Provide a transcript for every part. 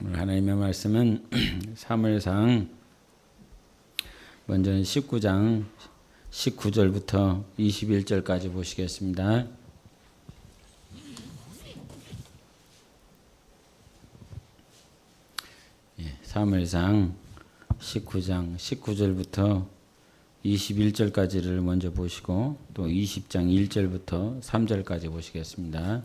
오늘 하나님의 말씀은 사무엘상 먼저는 19장 19절부터 21절까지 보시겠습니다. 사무엘상 19장 19절부터 21절까지를 먼저 보시고 또 20장 1절부터 3절까지 보시겠습니다.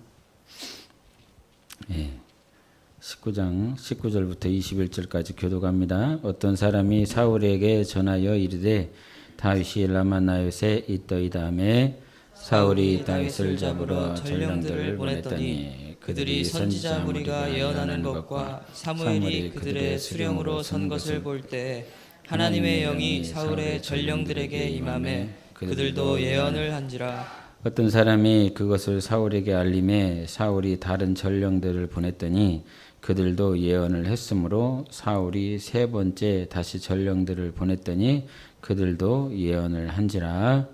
19장 19절부터 21절까지 교독합니다. 어떤 사람이 사울에게 전하여 이르되 다윗이 라마나요세 있더이다 하매 사울이 다윗을 잡으러 전령들을 보냈더니 그들이 선지자 무리가 예언하는 것과 사무엘이 그들의 수령으로 선 것을 볼 때 하나님의 영이 사울의 전령들에게 임하매 그들도 예언을 한지라. 어떤 사람이 그것을 사울에게 알림해 사울이 다른 전령들을 보냈더니 그들도 예언을 했으므로 사울이 세 번째 다시 전령들을 보냈더니 그들도 예언을 한지라.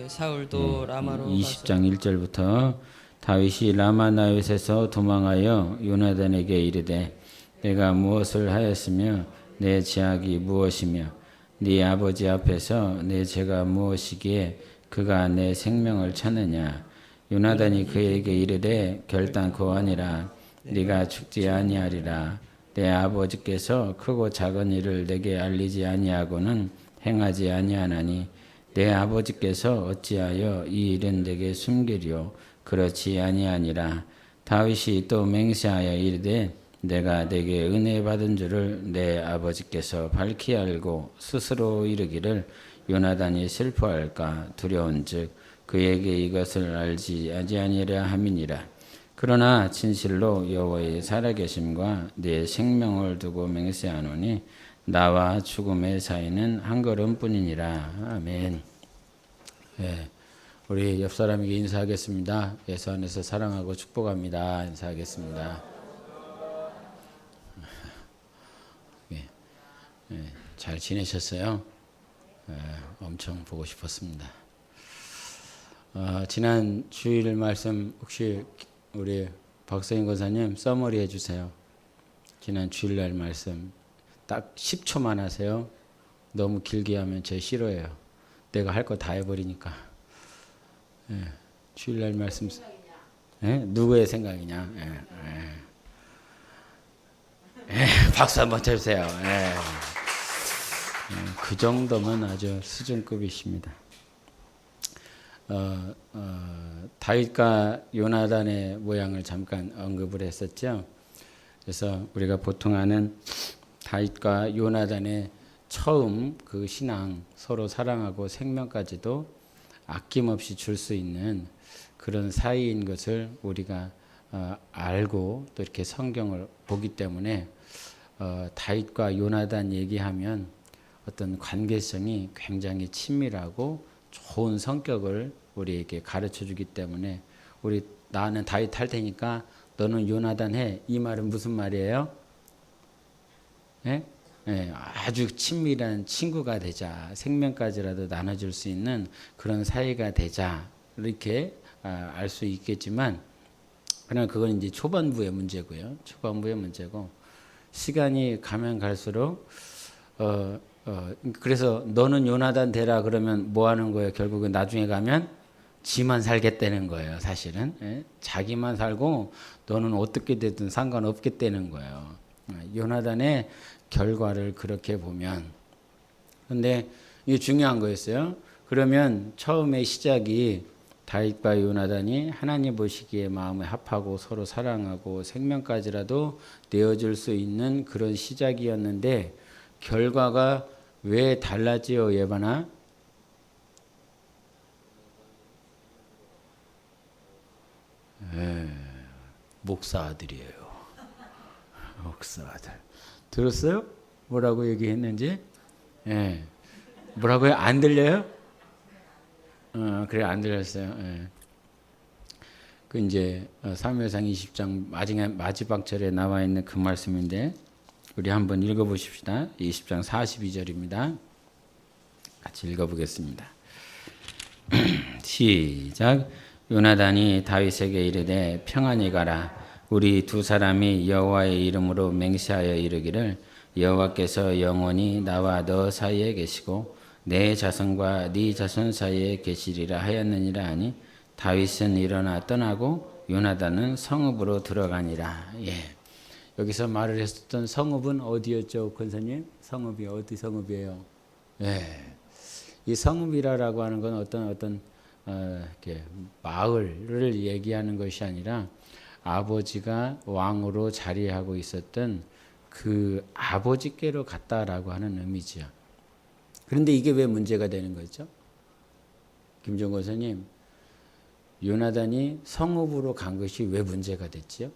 사울도 라마로 20장 1절부터 다윗이 라마나요셋에서 도망하여 요나단에게 이르되 내가 무엇을 하였으며 내 죄악이 무엇이며 네 아버지 앞에서 내 죄가 무엇이기에 그가 내 생명을 찾느냐. 요나단이 그에게 이르되 결단코 아니라 네가 죽지 아니하리라. 내 아버지께서 크고 작은 일을 내게 알리지 아니하고는 행하지 아니하나니 내 아버지께서 어찌하여 이 일은 내게 숨기리요. 그렇지 아니하니라. 다윗이 또 맹세하여 이르되 내가 내게 은혜 받은 줄을 내 아버지께서 밝히 알고 스스로 이르기를 요나단이 슬퍼할까 두려운즉 그에게 이것을 알지 아니하리라 함이니라. 그러나 진실로 여호와의 살아계심과 내 생명을 두고 맹세하노니 나와 죽음의 사이는 한 걸음뿐이니라. 아멘. 우리 옆 사람에게 인사하겠습니다. 예수 안에서 사랑하고 축복합니다. 인사하겠습니다. 잘 지내셨어요? 엄청 보고 싶었습니다. 지난 주일 말씀 혹시 우리 박성인 권사님 서머리 해주세요. 지난 주일날 말씀 딱 10초만 하세요. 너무 길게 하면 제 싫어해요. 내가 할 거 다 해버리니까. 주일날 말씀 누구의 생각이냐? 박수 한번 쳐주세요. 그 정도면 아주 수준급이십니다. 다윗과 요나단의 모양을 잠깐 언급을 했었죠. 그래서 우리가 보통 아는 다윗과 요나단의 처음 그 신앙, 서로 사랑하고 생명까지도 아낌없이 줄 수 있는 그런 사이인 것을 우리가 알고 또 이렇게 성경을 보기 때문에 다윗과 요나단 얘기하면 어떤 관계성이 굉장히 친밀하고 좋은 성격을 우리에게 가르쳐 주기 때문에 나는 다윗 할 테니까 너는 요나단 해. 이 말은 무슨 말이에요? 아주 친밀한 친구가 되자. 생명까지라도 나눠줄 수 있는 그런 사이가 되자. 이렇게 알 수 있겠지만 그러나 그건 이제 초반부의 문제고요. 초반부의 문제고 시간이 가면 갈수록 그래서 너는 요나단 되라 그러면 뭐 하는 거예요? 결국은 나중에 가면 지만 살겠다는 거예요. 사실은 자기만 살고 너는 어떻게 되든 상관없겠다는 거예요. 요나단의 결과를 그렇게 보면. 근데 이게 중요한 거였어요. 그러면 처음에 시작이 다윗과 요나단이 하나님 보시기에 마음에 합하고 서로 사랑하고 생명까지라도 내어줄 수 있는 그런 시작이었는데 결과가 왜 달라지요, 예반아? 목사 아들이에요. 목사 아들. 들었어요? 뭐라고 얘기했는지? 뭐라고요? 안 들려요? 그래, 안 들렸어요. 그 이제 사무엘상 20장 마지막 절에 나와 있는 그 말씀인데 우리 한번 읽어보십시다. 20장 42절입니다. 같이 읽어보겠습니다. 시작. 요나단이 다윗에게 이르되 평안히 가라. 우리 두 사람이 여호와의 이름으로 맹세하여 이르기를 여호와께서 영원히 나와 너 사이에 계시고 내 자손과 네 자손 사이에 계시리라 하였느니라 하니 다윗은 일어나 떠나고 요나단은 성읍으로 들어가니라. 예. 여기서 말을 했었던 성읍은 어디였죠, 권사님? 성읍이 어디 성읍이에요? 예. 이 성읍이라고 하는 건 어떤 이렇게 마을을 얘기하는 것이 아니라 아버지가 왕으로 자리하고 있었던 그 아버지께로 갔다라고 하는 의미죠. 그런데 이게 왜 문제가 되는 거죠? 김종건 선생님, 요나단이 성읍으로 간 것이 왜 문제가 됐지요?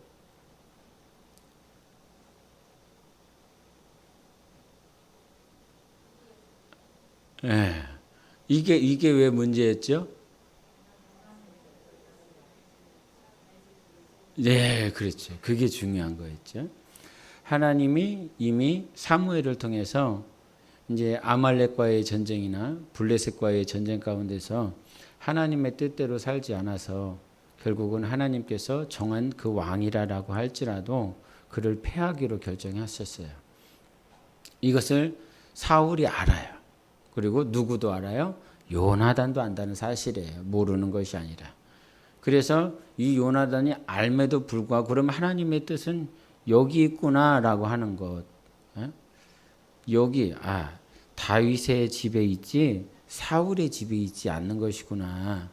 예. 이게 왜 문제였죠? 네, 그렇죠. 그게 중요한 거였죠. 하나님이 이미 사무엘을 통해서 이제 아말렉과의 전쟁이나 블레셋과의 전쟁 가운데서 하나님의 뜻대로 살지 않아서 결국은 하나님께서 정한 그 왕이라고 할지라도 그를 패하기로 결정하셨어요. 이것을 사울이 알아요. 그리고 누구도 알아요? 요나단도 안다는 사실이에요. 모르는 것이 아니라. 그래서 이 요나단이 알매도 불구하고 그럼 하나님의 뜻은 여기 있구나라고 하는 것. 여기 다윗의 집에 있지 사울의 집에 있지 않는 것이구나.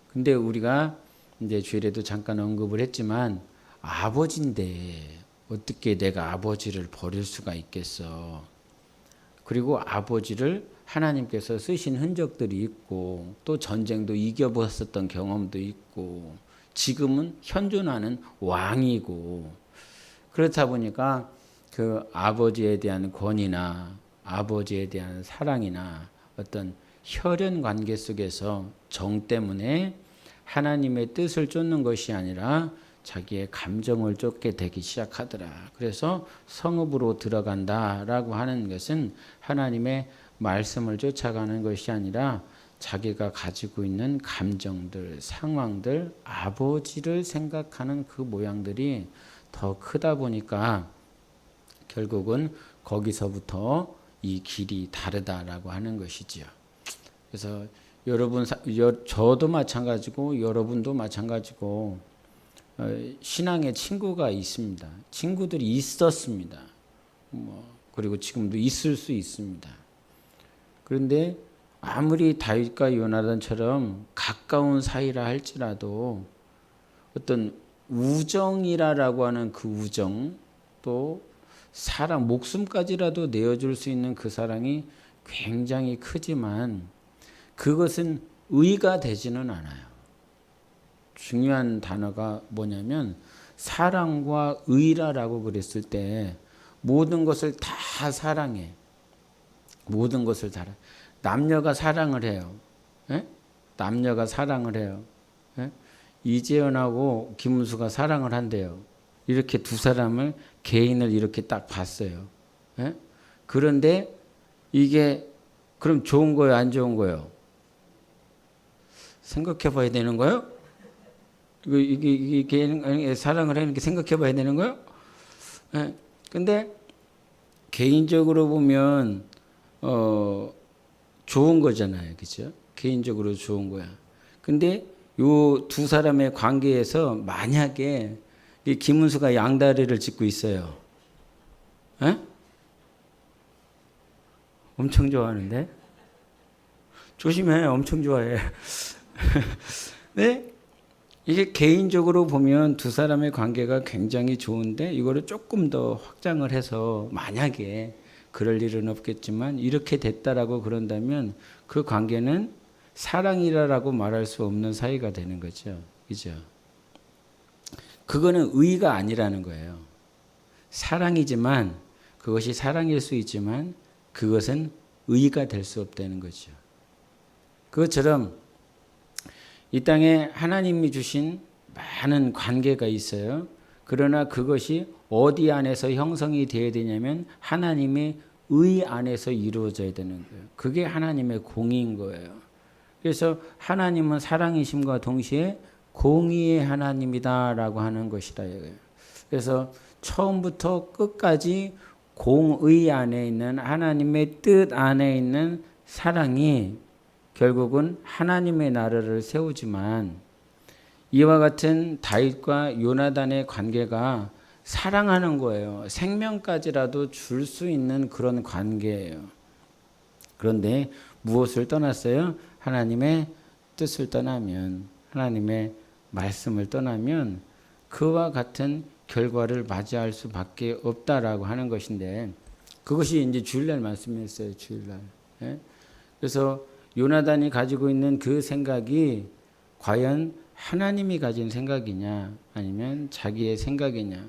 근데 우리가 이제 주일에도 잠깐 언급을 했지만 아버지인데 어떻게 내가 아버지를 버릴 수가 있겠어. 그리고 아버지를 하나님께서 쓰신 흔적들이 있고 또 전쟁도 이겨보았었던 경험도 있고 지금은 현존하는 왕이고 그렇다 보니까 그 아버지에 대한 권위나 아버지에 대한 사랑이나 어떤 혈연 관계 속에서 정 때문에 하나님의 뜻을 쫓는 것이 아니라 자기의 감정을 쫓게 되기 시작하더라. 그래서 성읍으로 들어간다라고 하는 것은 하나님의 말씀을 쫓아가는 것이 아니라 자기가 가지고 있는 감정들, 상황들, 아버지를 생각하는 그 모양들이 더 크다 보니까 결국은 거기서부터 이 길이 다르다라고 하는 것이지요. 그래서 여러분, 저도 마찬가지고 여러분도 마찬가지고 신앙의 친구가 있습니다. 친구들이 있었습니다. 그리고 지금도 있을 수 있습니다. 그런데 아무리 다윗과 요나단처럼 가까운 사이라 할지라도 어떤 우정이라고 하는 그 우정 또 사랑 목숨까지라도 내어줄 수 있는 그 사랑이 굉장히 크지만 그것은 의가 되지는 않아요. 중요한 단어가 뭐냐면 사랑과 의라라고 그랬을 때 모든 것을 다 사랑해. 모든 것을 다 남녀가 사랑을 해요. 에? 남녀가 사랑을 해요. 에? 이재현하고 김은수가 사랑을 한대요. 이렇게 두 사람을 개인을 이렇게 딱 봤어요. 에? 그런데 이게 그럼 좋은 거예요, 안 좋은 거예요? 생각해 봐야 되는 거예요? 이게 사랑을 하는 게 생각해 봐야 되는 거예요? 예. 근데 개인적으로 보면 좋은 거잖아요. 그죠? 개인적으로 좋은 거야. 근데 요 두 사람의 관계에서 만약에 이 김은수가 양다리를 짚고 있어요. 예? 엄청 좋아하는데? 조심해. 엄청 좋아해. 네? 이게 개인적으로 보면 두 사람의 관계가 굉장히 좋은데 이거를 조금 더 확장을 해서 만약에 그럴 일은 없겠지만 이렇게 됐다라고 그런다면 그 관계는 사랑이라고 말할 수 없는 사이가 되는 거죠. 그죠? 그거는 의가 아니라는 거예요. 사랑이지만 그것이 사랑일 수 있지만 그것은 의가 될 수 없다는 거죠. 그것처럼 이 땅에 하나님이 주신 많은 관계가 있어요. 그러나 그것이 어디 안에서 형성이 되어야 되냐면 하나님의 의 안에서 이루어져야 되는 거예요. 그게 하나님의 공의인 거예요. 그래서 하나님은 사랑이심과 동시에 공의의 하나님이다라고 하는 것이다. 그래서 처음부터 끝까지 공의 안에 있는 하나님의 뜻 안에 있는 사랑이 결국은 하나님의 나라를 세우지만 이와 같은 다윗과 요나단의 관계가 사랑하는 거예요. 생명까지라도 줄 수 있는 그런 관계예요. 그런데 무엇을 떠났어요? 하나님의 뜻을 떠나면, 하나님의 말씀을 떠나면 그와 같은 결과를 맞이할 수밖에 없다라고 하는 것인데, 그것이 이제 주일날 말씀이었어요. 주일날. 예? 그래서 요나단이 가지고 있는 그 생각이 과연 하나님이 가진 생각이냐 아니면 자기의 생각이냐.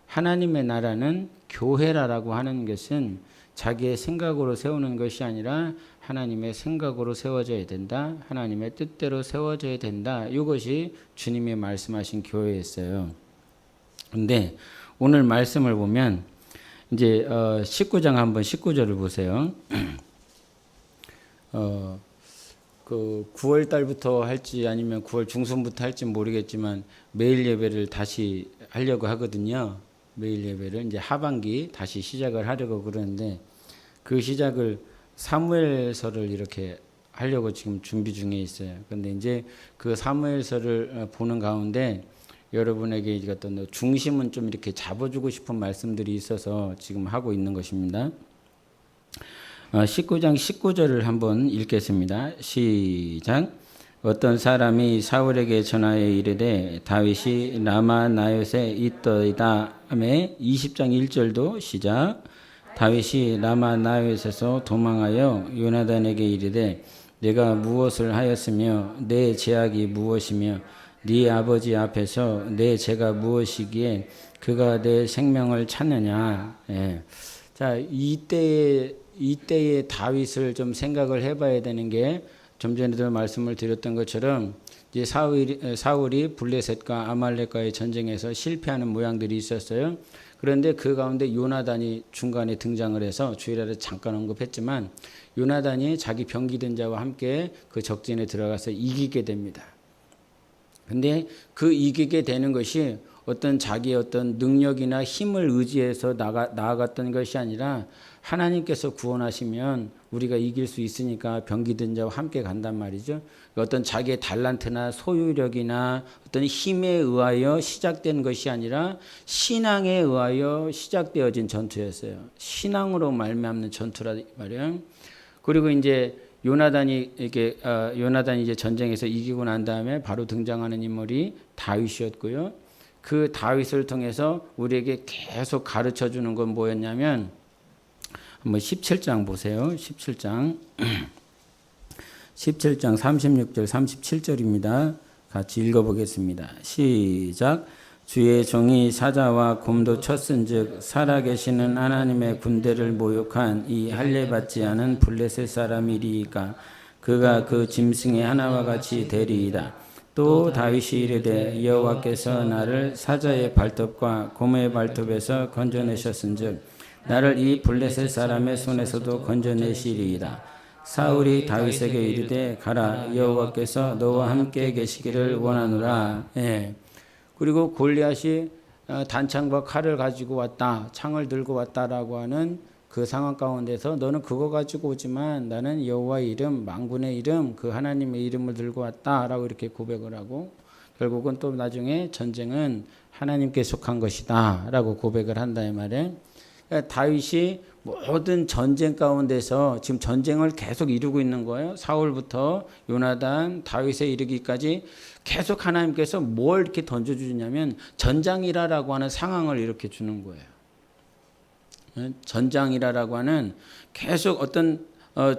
하나님의 나라는 교회라고 하는 것은 자기의 생각으로 세우는 것이 아니라 하나님의 생각으로 세워져야 된다. 하나님의 뜻대로 세워져야 된다. 이것이 주님이 말씀하신 교회였어요. 그런데 오늘 말씀을 보면 이제 19장 한번 19절을 보세요. 그 9월 달부터 할지 아니면 9월 중순부터 할지 모르겠지만 매일 예배를 다시 하려고 하거든요. 매일 예배를 이제 하반기 다시 시작을 하려고 그러는데 그 시작을 사무엘서를 이렇게 하려고 지금 준비 중에 있어요. 그런데 이제 그 사무엘서를 보는 가운데 여러분에게 어떤 중심은 좀 이렇게 잡아주고 싶은 말씀들이 있어서 지금 하고 있는 것입니다. 19장 19절을 한번 읽겠습니다. 시작. 어떤 사람이 사울에게 전하여 이르되 다윗이 라마 나요세 있더이다 하매 20장 1절도 시작. 다윗이 라마 나요셋에서 도망하여 요나단에게 이르되 내가 무엇을 하였으며 내 죄악이 무엇이며 네 아버지 앞에서 내 죄가 무엇이기에 그가 내 생명을 찾느냐. 예. 자, 이때의 다윗을 좀 생각을 해봐야 되는 게 좀 전에도 말씀을 드렸던 것처럼 이제 사울이 블레셋과 아말렉과의 전쟁에서 실패하는 모양들이 있었어요. 그런데 그 가운데 요나단이 중간에 등장을 해서 주일날에 잠깐 언급했지만 요나단이 자기 병기든 자와 함께 그 적진에 들어가서 이기게 됩니다. 근데 그 이기게 되는 것이 어떤 자기의 어떤 능력이나 힘을 의지해서 나아갔던 것이 아니라 하나님께서 구원하시면 우리가 이길 수 있으니까 병기든 자와 함께 간단 말이죠. 어떤 자기의 달란트나 소유력이나 어떤 힘에 의하여 시작된 것이 아니라 신앙에 의하여 시작되어진 전투였어요. 신앙으로 말미암는 전투라 말이에요. 그리고 이제 요나단이 이제 전쟁에서 이기고 난 다음에 바로 등장하는 인물이 다윗이었고요. 그 다윗을 통해서 우리에게 계속 가르쳐 주는 건 뭐였냐면 한번 17장 보세요. 17장 36절 37절입니다. 같이 읽어보겠습니다. 시작. 주의 종이 사자와 곰도 쳤은즉 살아계시는 하나님의 군대를 모욕한 이 할례받지 않은 블레셋 사람이리이까 그가 그 짐승의 하나와 같이 되리이다. 또 다윗이 이르되 여호와께서 나를 사자의 발톱과 곰의 발톱에서 건져내셨은즉 나를 이 블레셋 사람의 손에서도 건져내시리이다. 사울이 다윗에게 이르되 가라 여호와께서 너와 함께 계시기를 원하노라. 예. 그리고 골리앗이 단창과 칼을 가지고 왔다, 창을 들고 왔다라고 하는 그 상황 가운데서 너는 그거 가지고 오지만 나는 여호와의 이름, 만군의 이름, 그 하나님의 이름을 들고 왔다라고 이렇게 고백을 하고 결국은 또 나중에 전쟁은 하나님께 속한 것이다라고 고백을 한다 이 말이에요. 그러니까 다윗이 모든 전쟁 가운데서 지금 전쟁을 계속 이루고 있는 거예요. 사울부터 요나단, 다윗에 이르기까지 계속 하나님께서 뭘 이렇게 던져주냐면 전장이라라고 하는 상황을 이렇게 주는 거예요. 전장이라라고 하는 계속 어떤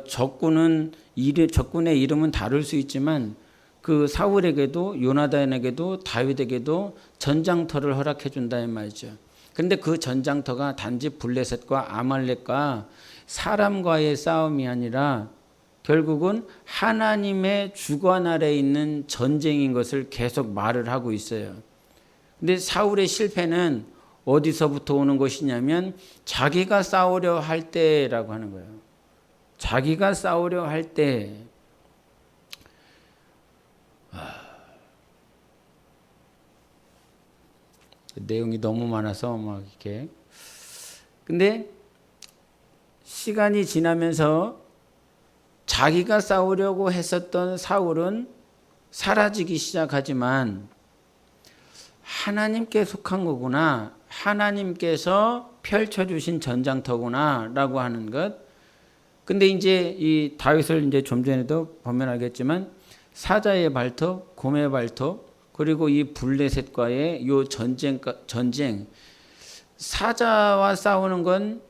적군의 이름은 다를 수 있지만 그 사울에게도 요나단에게도 다윗에게도 전장터를 허락해 준다 이 말이죠. 그런데 그 전장터가 단지 블레셋과 아말렉과 사람과의 싸움이 아니라 결국은 하나님의 주관 아래에 있는 전쟁인 것을 계속 말을 하고 있어요. 근데 사울의 실패는 어디서부터 오는 것이냐면 자기가 싸우려 할 때라고 하는 거예요. 자기가 싸우려 할 때. 내용이 너무 많아서 막 이렇게. 근데 시간이 지나면서 자기가 싸우려고 했었던 사울은 사라지기 시작하지만 하나님께 속한 거구나, 하나님께서 펼쳐주신 전장터구나 라고 하는 것. 근데 이제 이 다윗을 이제 좀 전에도 보면 알겠지만 사자의 발톱, 곰의 발톱, 그리고 이 블레셋과의 요 전쟁, 사자와 싸우는 건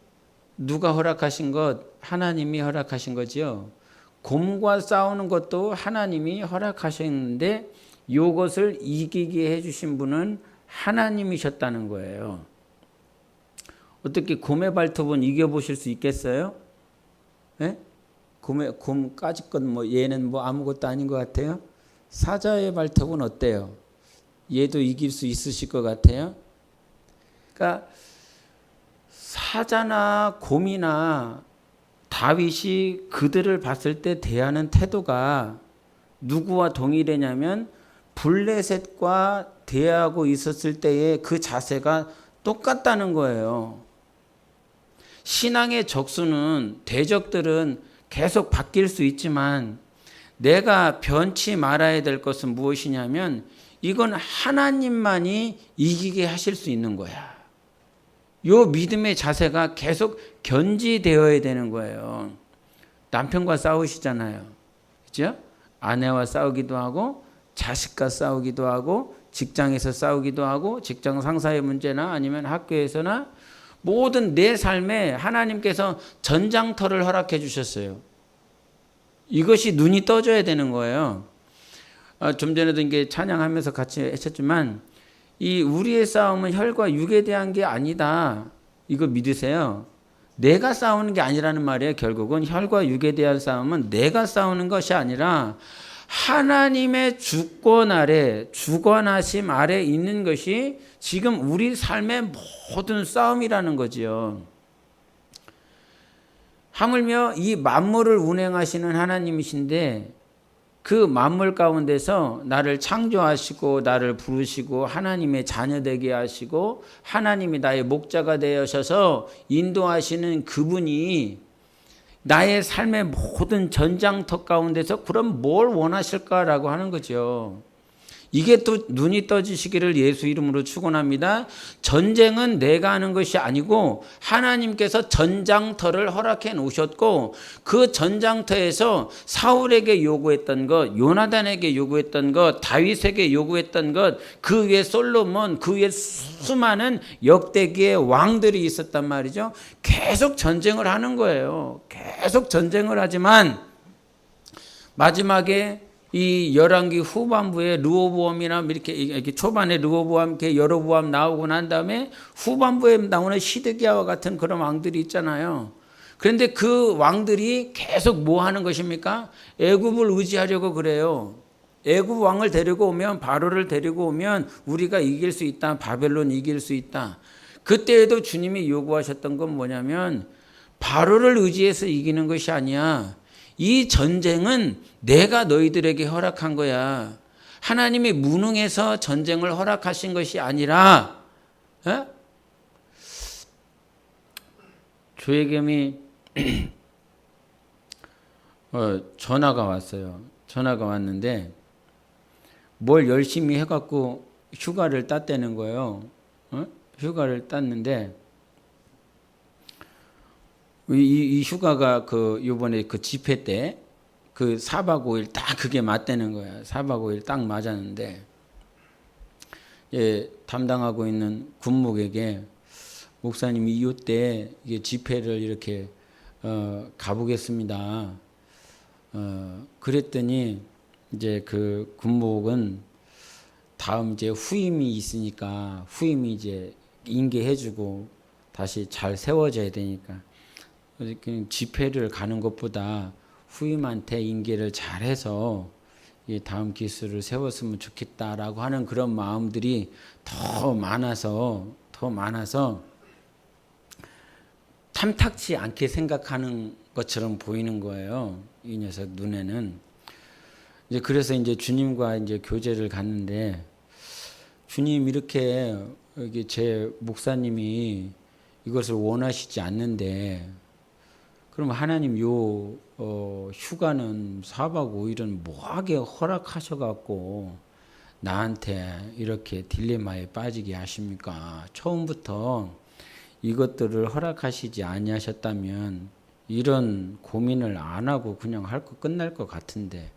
누가 허락하신 것? 하나님이 허락하신 거지요. 곰과 싸우는 것도 하나님이 허락하셨는데 이것을 이기게 해주신 분은 하나님이셨다는 거예요. 어떻게 곰의 발톱은 이겨보실 수 있겠어요? 네? 곰 까짓 건 뭐 얘는 뭐 아무것도 아닌 것 같아요. 사자의 발톱은 어때요? 얘도 이길 수 있으실 것 같아요. 그러니까 사자나 곰이나 다윗이 그들을 봤을 때 대하는 태도가 누구와 동일하냐면 블레셋과 대하고 있었을 때의 그 자세가 똑같다는 거예요. 신앙의 적수는, 대적들은 계속 바뀔 수 있지만 내가 변치 말아야 될 것은 무엇이냐면 이건 하나님만이 이기게 하실 수 있는 거야. 요 믿음의 자세가 계속 견지되어야 되는 거예요. 남편과 싸우시잖아요. 그죠? 아내와 싸우기도 하고 자식과 싸우기도 하고 직장에서 싸우기도 하고 직장 상사의 문제나 아니면 학교에서나 모든 내 삶에 하나님께서 전장터를 허락해 주셨어요. 이것이 눈이 떠져야 되는 거예요. 좀 전에도 이게 찬양하면서 같이 했었지만 이 우리의 싸움은 혈과 육에 대한 게 아니다. 이거 믿으세요. 내가 싸우는 게 아니라는 말이에요. 결국은 혈과 육에 대한 싸움은 내가 싸우는 것이 아니라 하나님의 주권 아래, 주권하심 아래 있는 것이 지금 우리 삶의 모든 싸움이라는 거지요. 하물며 이 만물을 운행하시는 하나님이신데 그 만물 가운데서 나를 창조하시고 나를 부르시고 하나님의 자녀 되게 하시고 하나님이 나의 목자가 되셔서 인도하시는 그분이 나의 삶의 모든 전장터 가운데서 그럼 뭘 원하실까라고 하는 거죠. 이게 또 눈이 떠지시기를 예수 이름으로 축원합니다. 전쟁은 내가 하는 것이 아니고 하나님께서 전장터를 허락해 놓으셨고 그 전장터에서 사울에게 요구했던 것, 요나단에게 요구했던 것, 다윗에게 요구했던 것, 그 위에 솔로몬, 그 위에 수많은 역대기의 왕들이 있었단 말이죠. 계속 전쟁을 하는 거예요. 계속 전쟁을 하지만 마지막에 이 열왕기 후반부에 르호보암이나 이렇게 초반에 르호보암, 이렇게 여로보암 나오고 난 다음에 후반부에 나오는 시드기야와 같은 그런 왕들이 있잖아요. 그런데 그 왕들이 계속 뭐 하는 것입니까? 애굽을 의지하려고 그래요. 애굽 왕을 데리고 오면, 바로를 데리고 오면 우리가 이길 수 있다. 바벨론 이길 수 있다. 그때에도 주님이 요구하셨던 건 뭐냐면 바로를 의지해서 이기는 것이 아니야. 이 전쟁은 내가 너희들에게 허락한 거야. 하나님이 무능해서 전쟁을 허락하신 것이 아니라 조혜겸이 전화가 왔어요. 전화가 왔는데 뭘 열심히 해갖고 휴가를 땄다는 거예요. 휴가를 땄는데 이 휴가가 요번에 그 집회 때 그 4박 5일 딱 그게 맞다는 거야. 4박 5일 딱 맞았는데 담당하고 있는 군목에게 목사님이 이때 집회를 이렇게 가보겠습니다. 그랬더니 이제 그 군목은 다음 이제 후임이 있으니까 후임이 이제 인계해주고 다시 잘 세워져야 되니까 집회를 가는 것보다 후임한테 인계를 잘해서 다음 기수를 세웠으면 좋겠다라고 하는 그런 마음들이 더 많아서 탐탁치 않게 생각하는 것처럼 보이는 거예요. 이 녀석 눈에는. 그래서 이제 주님과 이제 교제를 갔는데 주님 이렇게 여기 제 목사님이 이것을 원하시지 않는데 그럼 하나님 요 휴가는 4박 5일은 뭐하게 허락하셔갖고 나한테 이렇게 딜레마에 빠지게 하십니까? 처음부터 이것들을 허락하시지 아니하셨다면 이런 고민을 안 하고 그냥 할 거 끝날 것 같은데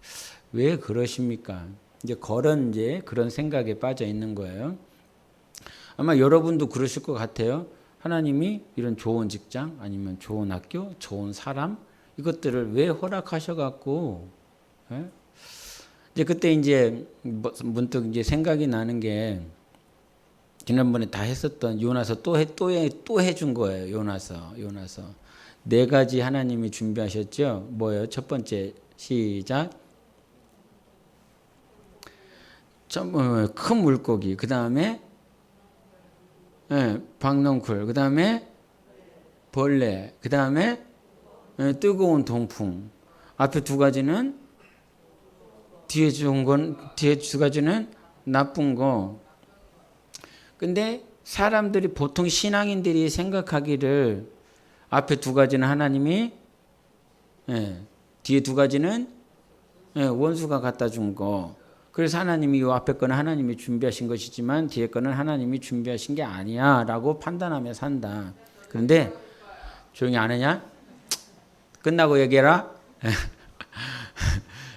왜 그러십니까? 이제 그런 생각에 빠져 있는 거예요. 아마 여러분도 그러실 것 같아요. 하나님이 이런 좋은 직장 아니면 좋은 학교, 좋은 사람 이것들을 왜 허락하셔갖고 이제 그때 이제 문득 이제 생각이 나는 게 지난번에 다 했었던 요나서 또 해준 거예요. 요나서 4가지 하나님이 준비하셨죠. 뭐예요? 첫 번째 시작. 큰 물고기. 그 다음에 박넝쿨. 그 다음에 벌레. 그 다음에 뜨거운 동풍. 앞에 2가지는 뒤에 두 가지는 나쁜 거. 근데 사람들이 보통 신앙인들이 생각하기를 앞에 2가지는 하나님이 뒤에 2가지는 원수가 갖다 준 거. 그래서 하나님이 이 앞에 거는 하나님이 준비하신 것이지만 뒤에 거는 하나님이 준비하신 게 아니야 라고 판단하며 산다. 그런데 조용히 안 하냐? 끝나고 얘기해라.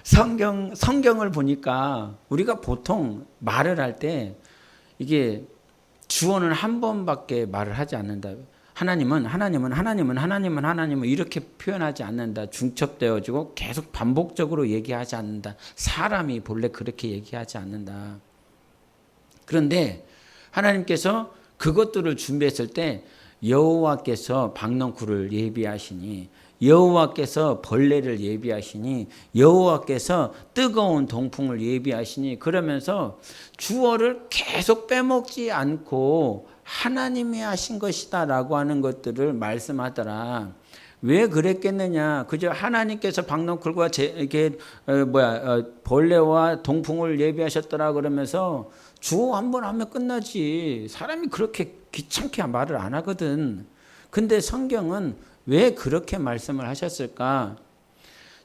성경을 보니까 우리가 보통 말을 할 때 이게 주어는 한 번밖에 말을 하지 않는다. 하나님은 이렇게 표현하지 않는다. 중첩되어지고 계속 반복적으로 얘기하지 않는다. 사람이 본래 그렇게 얘기하지 않는다. 그런데 하나님께서 그것들을 준비했을 때 여호와께서 박넝쿨을 예비하시니 여호와께서 벌레를 예비하시니 여호와께서 뜨거운 동풍을 예비하시니 그러면서 주어를 계속 빼먹지 않고 하나님이 하신 것이다 라고 하는 것들을 말씀하더라. 왜 그랬겠느냐? 그저 하나님께서 박넝쿨과 벌레와 동풍을 예비하셨더라 그러면서 주어 한 번 하면 끝나지. 사람이 그렇게 귀찮게 말을 안 하거든. 근데 성경은 왜 그렇게 말씀을 하셨을까?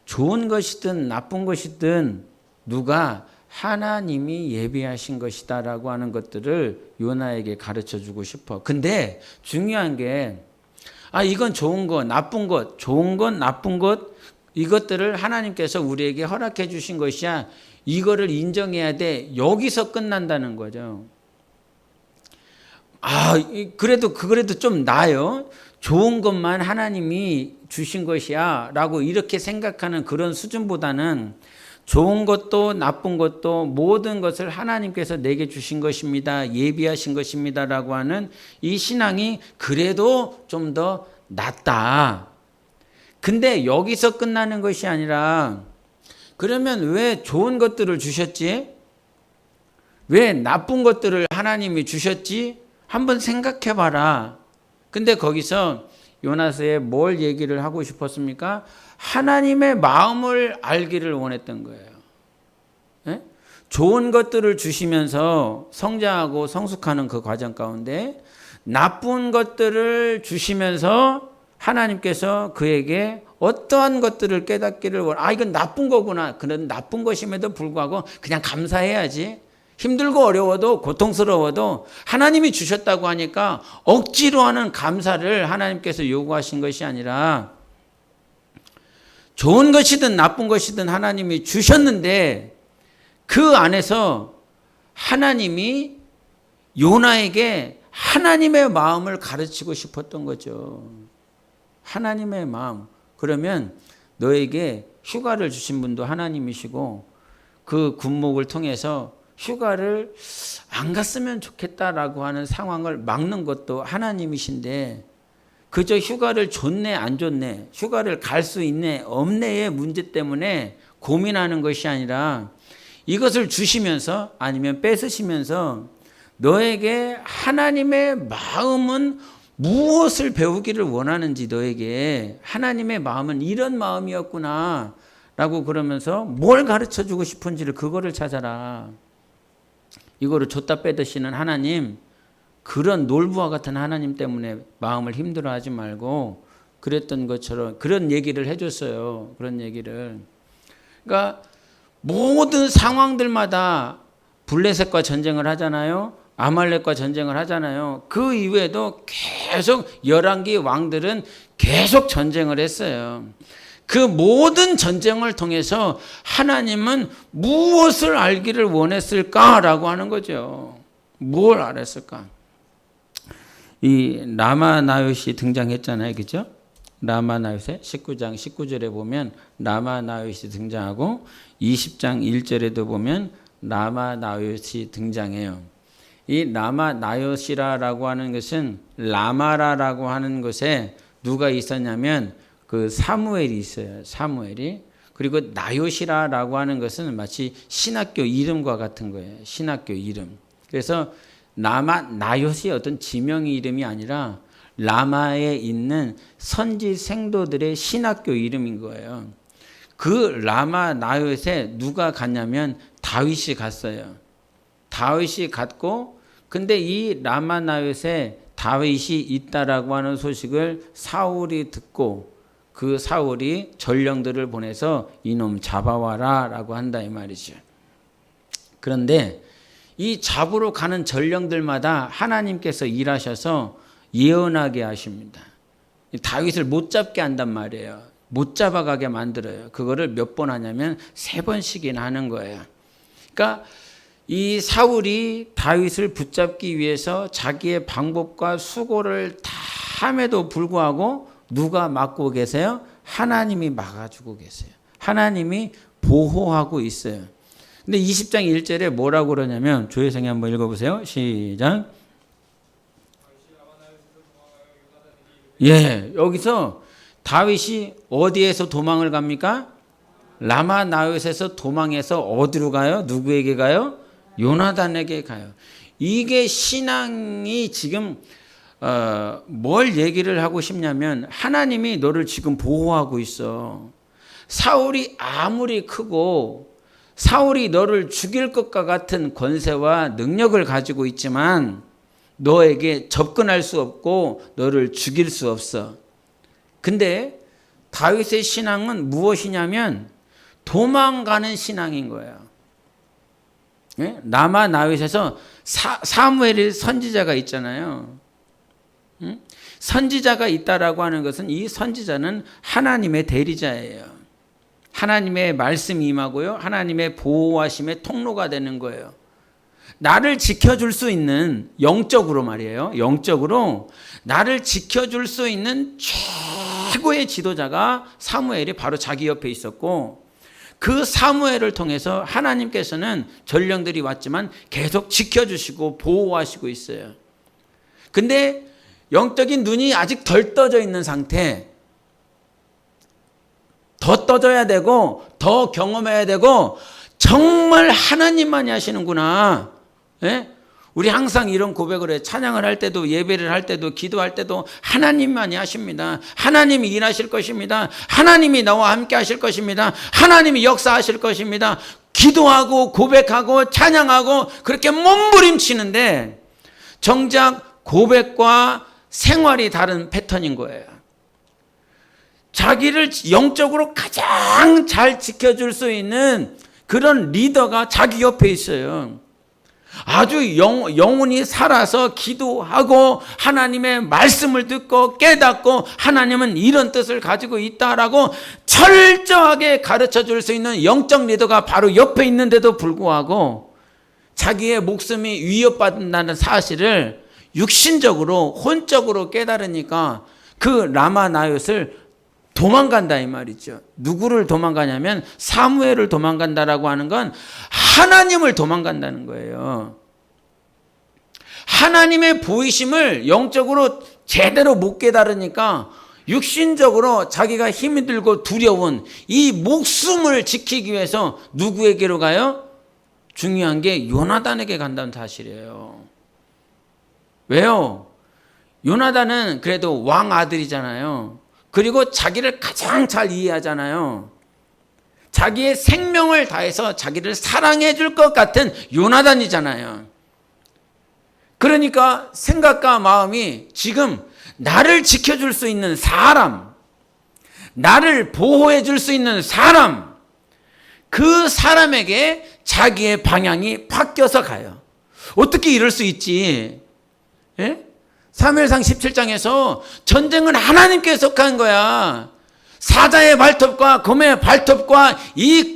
좋은 것이든 나쁜 것이든 누가 하나님이 예비하신 것이다 라고 하는 것들을 요나에게 가르쳐 주고 싶어. 근데 중요한 게 이건 좋은 것, 나쁜 것, 좋은 것, 나쁜 것 이것들을 하나님께서 우리에게 허락해 주신 것이야. 이거를 인정해야 돼. 여기서 끝난다는 거죠. 그래도 좀 나아요. 좋은 것만 하나님이 주신 것이야 라고 이렇게 생각하는 그런 수준보다는 좋은 것도 나쁜 것도 모든 것을 하나님께서 내게 주신 것입니다. 예비하신 것입니다 라고 하는 이 신앙이 그래도 좀 더 낫다. 근데 여기서 끝나는 것이 아니라 그러면 왜 좋은 것들을 주셨지? 왜 나쁜 것들을 하나님이 주셨지? 한번 생각해 봐라. 근데 거기서 요나서에 뭘 얘기를 하고 싶었습니까? 하나님의 마음을 알기를 원했던 거예요. 네? 좋은 것들을 주시면서 성장하고 성숙하는 그 과정 가운데 나쁜 것들을 주시면서 하나님께서 그에게 어떠한 것들을 깨닫기를 이건 나쁜 거구나. 그런 나쁜 것임에도 불구하고 그냥 감사해야지. 힘들고 어려워도 고통스러워도 하나님이 주셨다고 하니까 억지로 하는 감사를 하나님께서 요구하신 것이 아니라 좋은 것이든 나쁜 것이든 하나님이 주셨는데 그 안에서 하나님이 요나에게 하나님의 마음을 가르치고 싶었던 거죠. 하나님의 마음. 그러면 너에게 휴가를 주신 분도 하나님이시고 그 군목을 통해서 휴가를 안 갔으면 좋겠다라고 하는 상황을 막는 것도 하나님이신데 그저 휴가를 줬네 안 줬네 휴가를 갈 수 있네 없네의 문제 때문에 고민하는 것이 아니라 이것을 주시면서 아니면 뺏으시면서 너에게 하나님의 마음은 무엇을 배우기를 원하는지 너에게 하나님의 마음은 이런 마음이었구나 라고 그러면서 뭘 가르쳐 주고 싶은지를 그거를 찾아라. 이거를 줬다 빼드시는 하나님 그런 놀부와 같은 하나님 때문에 마음을 힘들어하지 말고 그랬던 것처럼 그런 얘기를 해줬어요. 그런 얘기를. 그러니까 모든 상황들마다 블레셋과 전쟁을 하잖아요. 아말렉과 전쟁을 하잖아요. 그 이후에도 계속 열왕기 왕들은 계속 전쟁을 했어요. 그 모든 전쟁을 통해서 하나님은 무엇을 알기를 원했을까라고 하는 거죠. 뭘 알았을까? 이 라마나요시 등장했잖아요. 그죠? 라마나요시 19장 19절에 보면 라마나요시 등장하고 20장 1절에도 보면 라마나요시 등장해요. 이 라마나요시라고 하는 것은 라마라라고 하는 것에 누가 있었냐면 그 사무엘이 있어요. 사무엘이. 그리고 나요시라라고 하는 것은 마치 신학교 이름과 같은 거예요. 신학교 이름. 그래서 나요시의 어떤 지명의 이름이 아니라 라마에 있는 선지 생도들의 신학교 이름인 거예요. 그 라마 나요시에 누가 갔냐면 다윗이 갔어요. 다윗이 갔고 근데 이 라마 나요시에 다윗이 있다라고 하는 소식을 사울이 듣고 그 사울이 전령들을 보내서 이놈 잡아와라 라고 한다 이 말이죠. 그런데 이 잡으러 가는 전령들마다 하나님께서 일하셔서 예언하게 하십니다. 다윗을 못 잡게 한단 말이에요. 못 잡아가게 만들어요. 그거를 몇 번 하냐면 3번씩이나 하는 거예요. 그러니까 이 사울이 다윗을 붙잡기 위해서 자기의 방법과 수고를 다 함에도 불구하고 누가 막고 계세요? 하나님이 막아주고 계세요. 하나님이 보호하고 있어요. 근데 20장 1절에 뭐라고 그러냐면 조혜성이 한번 읽어보세요. 시작. 예, 여기서 다윗이 어디에서 도망을 갑니까? 라마나요시에서 도망해서 어디로 가요? 누구에게 가요? 요나단에게 가요. 이게 신앙이 지금 뭘 얘기를 하고 싶냐면 하나님이 너를 지금 보호하고 있어. 사울이 아무리 크고 사울이 너를 죽일 것과 같은 권세와 능력을 가지고 있지만 너에게 접근할 수 없고 너를 죽일 수 없어. 근데 다윗의 신앙은 무엇이냐면 도망가는 신앙인 거예요. 라마나요시에서 사무엘 선지자가 있잖아요. 선지자가 있다라고 하는 것은 이 선지자는 하나님의 대리자예요. 하나님의 말씀이 임하고요. 하나님의 보호하심의 통로가 되는 거예요. 나를 지켜줄 수 있는 영적으로 말이에요. 영적으로 나를 지켜줄 수 있는 최고의 지도자가 사무엘이 바로 자기 옆에 있었고 그 사무엘을 통해서 하나님께서는 전령들이 왔지만 계속 지켜주시고 보호하시고 있어요. 근데 영적인 눈이 아직 덜 떠져 있는 상태, 더 떠져야 되고 더 경험해야 되고 정말 하나님만이 하시는구나. 예? 우리 항상 이런 고백을 해요. 찬양을 할 때도 예배를 할 때도 기도할 때도 하나님만이 하십니다. 하나님이 일하실 것입니다. 하나님이 나와 함께 하실 것입니다. 하나님이 역사하실 것입니다. 기도하고 고백하고 찬양하고 그렇게 몸부림치는데 정작 고백과 생활이 다른 패턴인 거예요. 자기를 영적으로 가장 잘 지켜줄 수 있는 그런 리더가 자기 옆에 있어요. 아주 영혼이 살아서 기도하고 하나님의 말씀을 듣고 깨닫고 하나님은 이런 뜻을 가지고 있다라고 철저하게 가르쳐 줄 수 있는 영적 리더가 바로 옆에 있는데도 불구하고 자기의 목숨이 위협받는다는 사실을 육신적으로 혼적으로 깨달으니까 그 라마나요시를 도망간다 이 말이죠. 누구를 도망가냐면 사무엘을 도망간다라고 하는 건 하나님을 도망간다는 거예요. 하나님의 보이심을 영적으로 제대로 못 깨달으니까 육신적으로 자기가 힘이 들고 두려운 이 목숨을 지키기 위해서 누구에게로 가요? 중요한 게 요나단에게 간다는 사실이에요. 왜요? 요나단은 그래도 왕 아들이잖아요. 그리고 자기를 가장 잘 이해하잖아요. 자기의 생명을 다해서 자기를 사랑해 줄 것 같은 요나단이잖아요. 그러니까 생각과 마음이 지금 나를 지켜줄 수 있는 사람, 나를 보호해 줄 수 있는 사람, 그 사람에게 자기의 방향이 바뀌어서 가요. 어떻게 이럴 수 있지? 예? 사무엘상 17장에서 전쟁은 하나님께 속한 거야. 사자의 발톱과 곰의 발톱과 이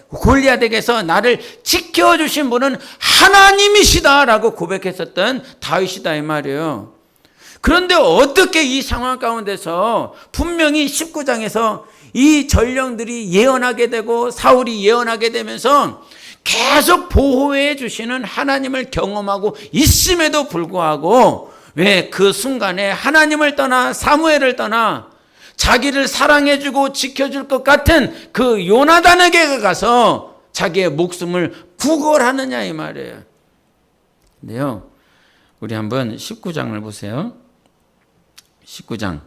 골리앗에게서 나를 지켜주신 분은 하나님이시다라고 고백했었던 다윗이다 이 말이에요. 그런데 어떻게 이 상황 가운데서 분명히 19장에서 이 전령들이 예언하게 되고 사울이 예언하게 되면서 계속 보호해 주시는 하나님을 경험하고 있음에도 불구하고 왜 그 순간에 하나님을 떠나 사무엘을 떠나 자기를 사랑해주고 지켜줄 것 같은 그 요나단에게 가서 자기의 목숨을 구걸하느냐 이 말이에요. 근데요, 우리 한번 19장을 보세요. 19장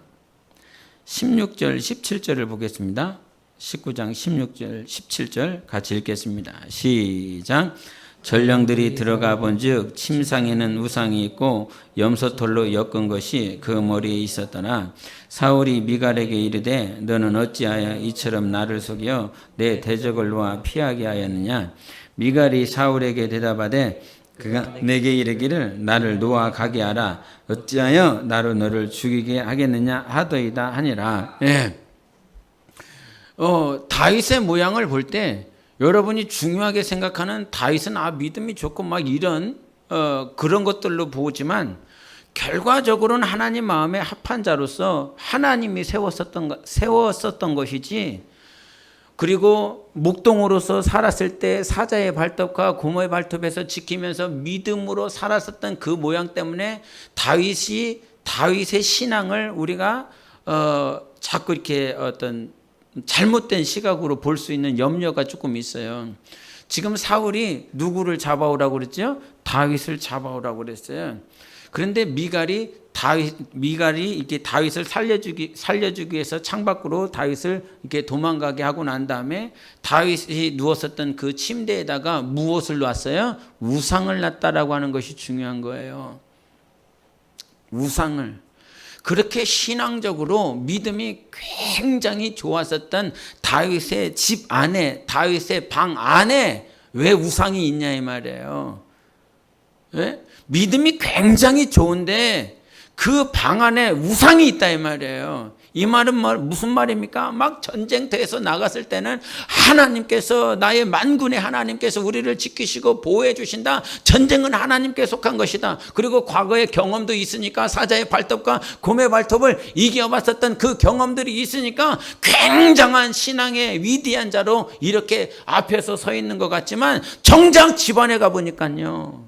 16절 17절을 보겠습니다. 19장 16절 17절 같이 읽겠습니다. 시작. 전령들이 들어가 본즉 침상에는 우상이 있고 염소털로 엮은 것이 그 머리에 있었더나 사울이 미갈에게 이르되 너는 어찌하여 이처럼 나를 속여 내 대적을 놓아 피하게 하였느냐. 미갈이 사울에게 대답하되 그가 내게 이르기를 나를 놓아 가게 하라. 어찌하여 나로 너를 죽이게 하겠느냐 하더이다 하니라. 예. 다윗의 모양을 볼 때 여러분이 중요하게 생각하는 다윗은 믿음이 좋고 막 이런 그런 것들로 보지만 결과적으로는 하나님 마음에 합한 자로서 하나님이 세웠었던 것이지, 그리고 목동으로서 살았을 때 사자의 발톱과 곰의 발톱에서 지키면서 믿음으로 살았었던 그 모양 때문에 다윗의 신앙을 우리가 자꾸 이렇게 어떤 잘못된 시각으로 볼 수 있는 염려가 조금 있어요. 지금 사울이 누구를 잡아오라고 그랬죠? 다윗을 잡아오라고 그랬어요. 그런데 미갈이 이렇게 다윗을 살려주기 위해서 창밖으로 다윗을 이렇게 도망가게 하고 난 다음에 다윗이 누웠었던 그 침대에다가 무엇을 놨어요? 우상을 놨다라고 하는 것이 중요한 거예요. 우상을. 그렇게 신앙적으로 믿음이 굉장히 좋았었던 다윗의 집 안에, 다윗의 방 안에 왜 우상이 있냐 이 말이에요. 왜? 믿음이 굉장히 좋은데 그 방 안에 우상이 있다 이 말이에요. 이 말은 무슨 말입니까? 막 전쟁터에서 나갔을 때는 하나님께서, 나의 만군의 하나님께서 우리를 지키시고 보호해 주신다. 전쟁은 하나님께 속한 것이다. 그리고 과거의 경험도 있으니까 사자의 발톱과 곰의 발톱을 이겨봤었던 그 경험들이 있으니까 굉장한 신앙의 위대한 자로 이렇게 앞에서 서 있는 것 같지만 정작 집안에 가보니까요,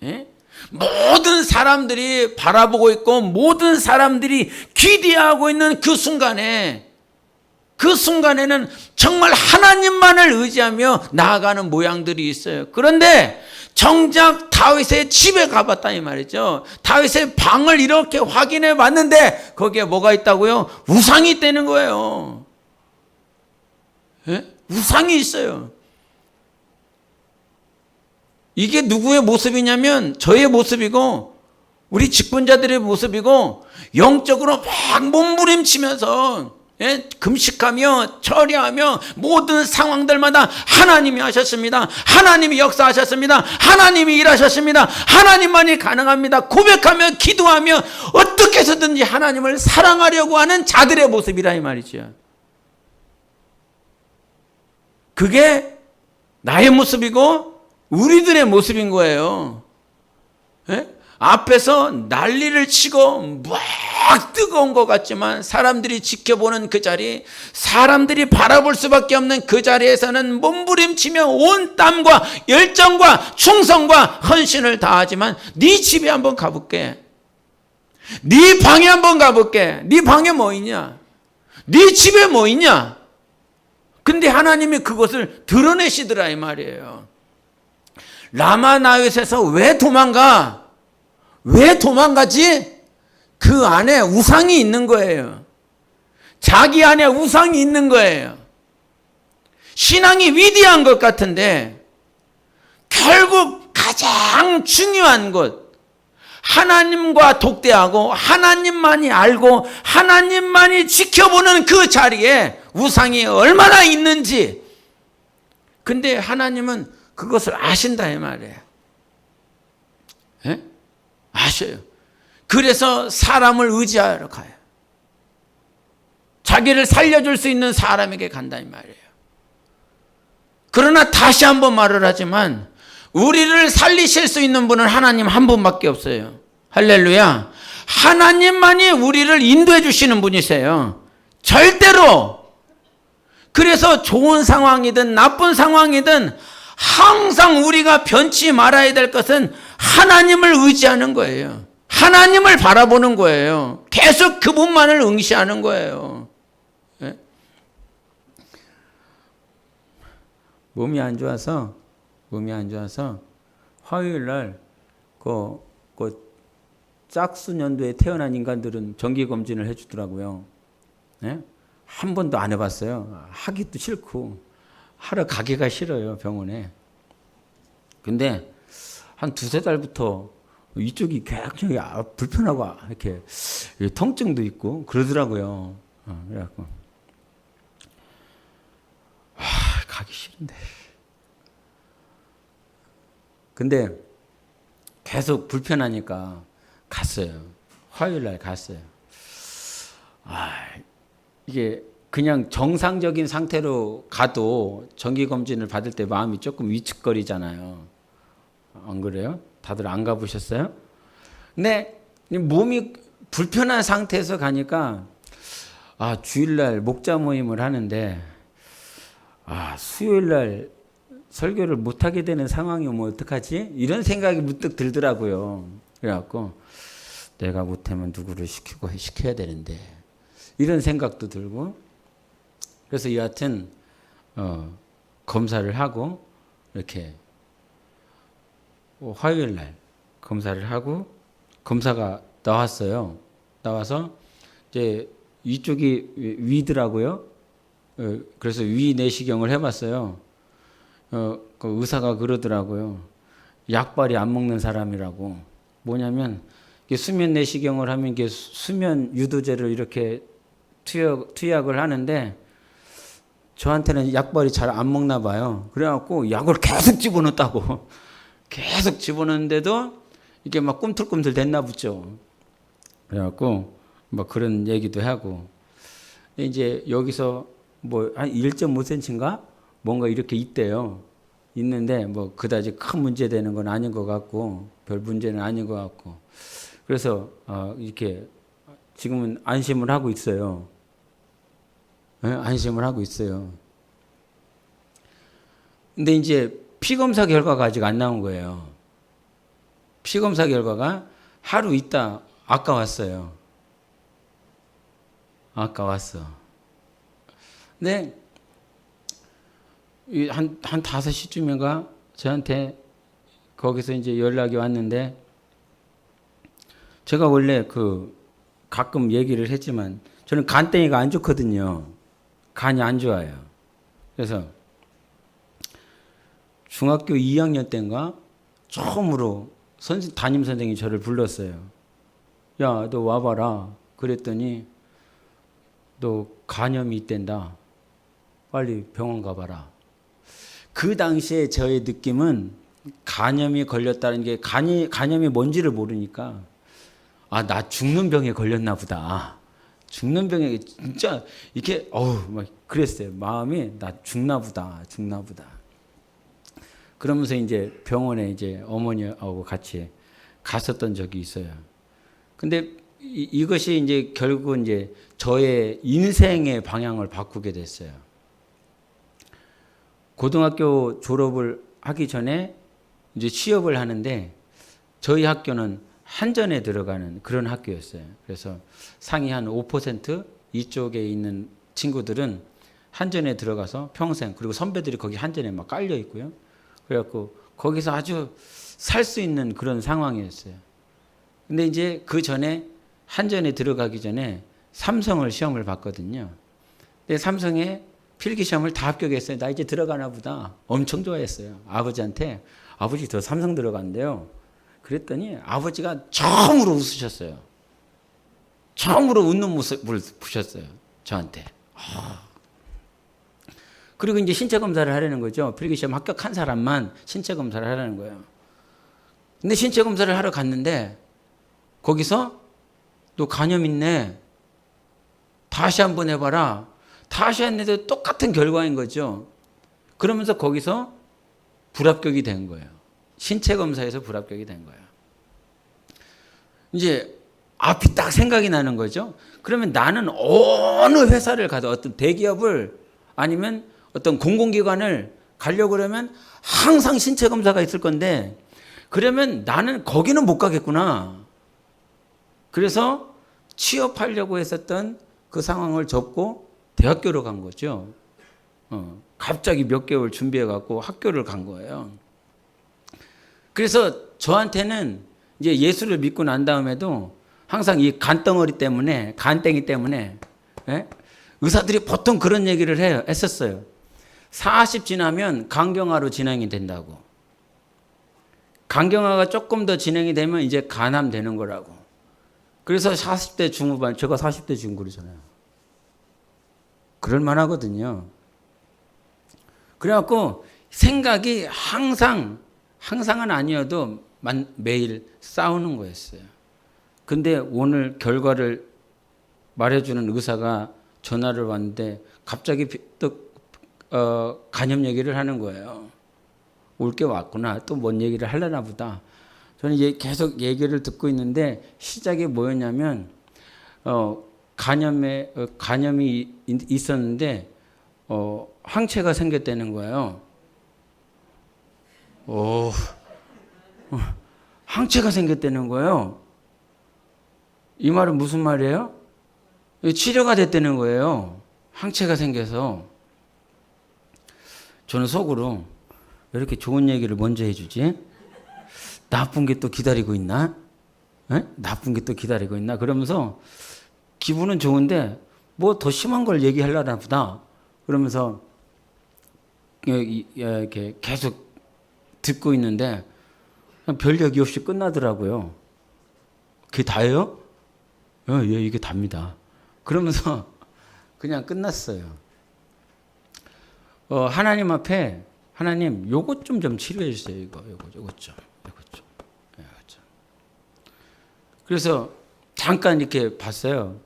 예? 모든 사람들이 바라보고 있고 모든 사람들이 기대하고 있는 그 순간에는 정말 하나님만을 의지하며 나아가는 모양들이 있어요. 그런데 정작 다윗의 집에 가봤다 이 말이죠. 다윗의 방을 이렇게 확인해 봤는데 거기에 뭐가 있다고요? 우상이 있다는 거예요. 예? 우상이 있어요. 이게 누구의 모습이냐면 저의 모습이고 우리 직분자들의 모습이고, 영적으로 막 몸부림치면서 금식하며 처리하며 모든 상황들마다 하나님이 하셨습니다. 하나님이 역사하셨습니다. 하나님이 일하셨습니다. 하나님만이 가능합니다. 고백하며 기도하며 어떻게 해서든지 하나님을 사랑하려고 하는 자들의 모습이라 이 말이죠. 그게 나의 모습이고 우리들의 모습인 거예요. 예? 앞에서 난리를 치고 막 뜨거운 것 같지만 사람들이 지켜보는 그 자리, 사람들이 바라볼 수밖에 없는 그 자리에서는 몸부림치며 온 땀과 열정과 충성과 헌신을 다하지만 네 집에 한번 가볼게, 네 방에 한번 가볼게, 네 방에 뭐 있냐, 네 집에 뭐 있냐. 근데 하나님이 그것을 드러내시더라 이 말이에요. 라마나윗에서 왜 도망가? 왜 도망가지? 그 안에 우상이 있는 거예요. 자기 안에 우상이 있는 거예요. 신앙이 위대한 것 같은데 결국 가장 가장 중요한 것, 하나님과 독대하고 하나님만이 알고 하나님만이 지켜보는 그 자리에 우상이 얼마나 있는지, 근데 하나님은 그것을 아신다 이 말이에요. 예? 아셔요. 그래서 사람을 의지하러 가요. 자기를 살려줄 수 있는 사람에게 간다 이 말이에요. 그러나 다시 한번 말을 하지만 우리를 살리실 수 있는 분은 하나님 한 분밖에 없어요. 할렐루야. 하나님만이 우리를 인도해 주시는 분이세요. 절대로. 그래서 좋은 상황이든 나쁜 상황이든 항상 우리가 변치 말아야 될 것은 하나님을 의지하는 거예요. 하나님을 바라보는 거예요. 계속 그분만을 응시하는 거예요. 예? 몸이 안 좋아서 화요일 날 그 짝수년도에 태어난 인간들은 정기검진을 해주더라고요. 예? 한 번도 안 해봤어요. 하기도 싫고 하러 가기가 싫어요, 병원에. 근데 한 두세 달부터 이쪽이 굉장히 불편하고 이렇게 통증도 있고 그러더라고요. 그래갖고 가기 싫은데. 근데 계속 불편하니까 갔어요. 화요일 날 갔어요. 이게 그냥 정상적인 상태로 가도 정기검진을 받을 때 마음이 조금 위축거리잖아요. 안 그래요? 다들 안 가보셨어요? 근데 몸이 불편한 상태에서 가니까 주일날 목자 모임을 하는데 수요일날 설교를 못하게 되는 상황이 오면 어떡하지? 이런 생각이 문득 들더라고요. 그래갖고 내가 못하면 누구를 시켜야 되는데 이런 생각도 들고, 그래서 여하튼 검사를 하고 이렇게 화요일 날 검사를 하고 검사가 나왔어요. 나와서 이제 이쪽이 위더라고요. 그래서 위 내시경을 해봤어요. 그 의사가 그러더라고요. 약발이 안 먹는 사람이라고. 뭐냐면 수면 내시경을 하면 이게 수면 유도제를 이렇게 투약을 하는데 저한테는 약발이 잘 안 먹나 봐요. 그래갖고 약을 계속 집어넣었다고. 계속 집어넣는데도 이게 막 꿈틀꿈틀 됐나 보죠. 그래갖고 뭐 그런 얘기도 하고, 이제 여기서 뭐 한 1.5cm인가 뭔가 이렇게 있대요. 있는데 뭐 그다지 큰 문제 되는 건 아닌 것 같고 별 문제는 아닌 것 같고, 그래서 이렇게 지금은 안심을 하고 있어요. 네? 안심을 하고 있어요. 근데 이제 피검사 결과가 아직 안 나온 거예요. 피검사 결과가 하루 있다 아까 왔어요. 아까 왔어. 근데 한 5시쯤인가 저한테 거기서 이제 연락이 왔는데, 제가 원래 가끔 얘기를 했지만 저는 간땡이가 안 좋거든요. 간이 안 좋아요. 그래서 중학교 2학년 때인가 처음으로 담임 선생님이 저를 불렀어요. 야, 너 와봐라. 그랬더니 너 간염이 있댄다. 빨리 병원 가봐라. 그 당시에 저의 느낌은 간염이 걸렸다는 게 간염이 뭔지를 모르니까 나 죽는 병에 걸렸나 보다. 죽는 병에 진짜 이렇게 막 그랬어요. 마음이 나 죽나 보다. 그러면서 이제 병원에 이제 어머니하고 같이 갔었던 적이 있어요. 근데 이것이 이제 결국 이제 저의 인생의 방향을 바꾸게 됐어요. 고등학교 졸업을 하기 전에 이제 취업을 하는데 저희 학교는 한전에 들어가는 그런 학교였어요. 그래서 상위 한 5% 이쪽에 있는 친구들은 한전에 들어가서 평생, 그리고 선배들이 거기 한전에 막 깔려 있고요. 그래갖고 거기서 아주 살 수 있는 그런 상황이었어요. 근데 이제 그 전에 한전에 들어가기 전에 삼성을 시험을 봤거든요. 근데 삼성에 필기 시험을 다 합격했어요. 나 이제 들어가나 보다. 엄청 좋아했어요. 아버지한테 아버지 저 삼성 들어간대요. 그랬더니 아버지가 처음으로 웃으셨어요. 처음으로 웃는 모습을 보셨어요. 저한테. 그리고 이제 신체 검사를 하려는 거죠. 필기시험 합격한 사람만 신체 검사를 하려는 거예요. 근데 신체 검사를 하러 갔는데 거기서 너 간염 있네. 다시 한번 해봐라. 다시 했는데 똑같은 결과인 거죠. 그러면서 거기서 불합격이 된 거예요. 신체 검사에서 불합격이 된 거예요. 이제 앞이 딱 생각이 나는 거죠. 그러면 나는 어느 회사를 가도 어떤 대기업을 아니면 어떤 공공기관을 가려고 그러면 항상 신체 검사가 있을 건데 그러면 나는 거기는 못 가겠구나. 그래서 취업하려고 했었던 그 상황을 접고 대학교로 간 거죠. 갑자기 몇 개월 준비해 갖고 학교를 간 거예요. 그래서 저한테는 이제 예수를 믿고 난 다음에도 항상 이 간덩어리 때문에, 간땡이 때문에, 예? 의사들이 보통 그런 얘기를 했었어요. 40 지나면 간경화로 진행이 된다고. 간경화가 조금 더 진행이 되면 이제 간암 되는 거라고. 그래서 40대 중후반, 제가 40대 중후반이잖아요. 그럴 만하거든요. 그래갖고 생각이 항상은 아니어도 매일 싸우는 거였어요. 근데 오늘 결과를 말해주는 의사가 전화를 왔는데 갑자기 또 간염 얘기를 하는 거예요. 올 게 왔구나. 또 뭔 얘기를 하려나 보다. 저는 이제 계속 얘기를 듣고 있는데 시작이 뭐였냐면 간염이 있었는데 항체가 생겼다는 거예요. 항체가 생겼다는 거예요. 이 말은 무슨 말이에요? 치료가 됐다는 거예요. 항체가 생겨서. 저는 속으로 왜 이렇게 좋은 얘기를 먼저 해주지? 나쁜 게 또 기다리고 있나? 에? 나쁜 게 또 기다리고 있나? 그러면서 기분은 좋은데 뭐 더 심한 걸 얘기하려나 보다. 그러면서 이렇게 계속 듣고 있는데 별 얘기 없이 끝나더라고요. 그게 다예요? 예, 이게 답니다. 그러면서 그냥 끝났어요. 하나님 앞에 하나님 요것 좀 치료해 주세요. 요것 좀. 그래서 잠깐 이렇게 봤어요.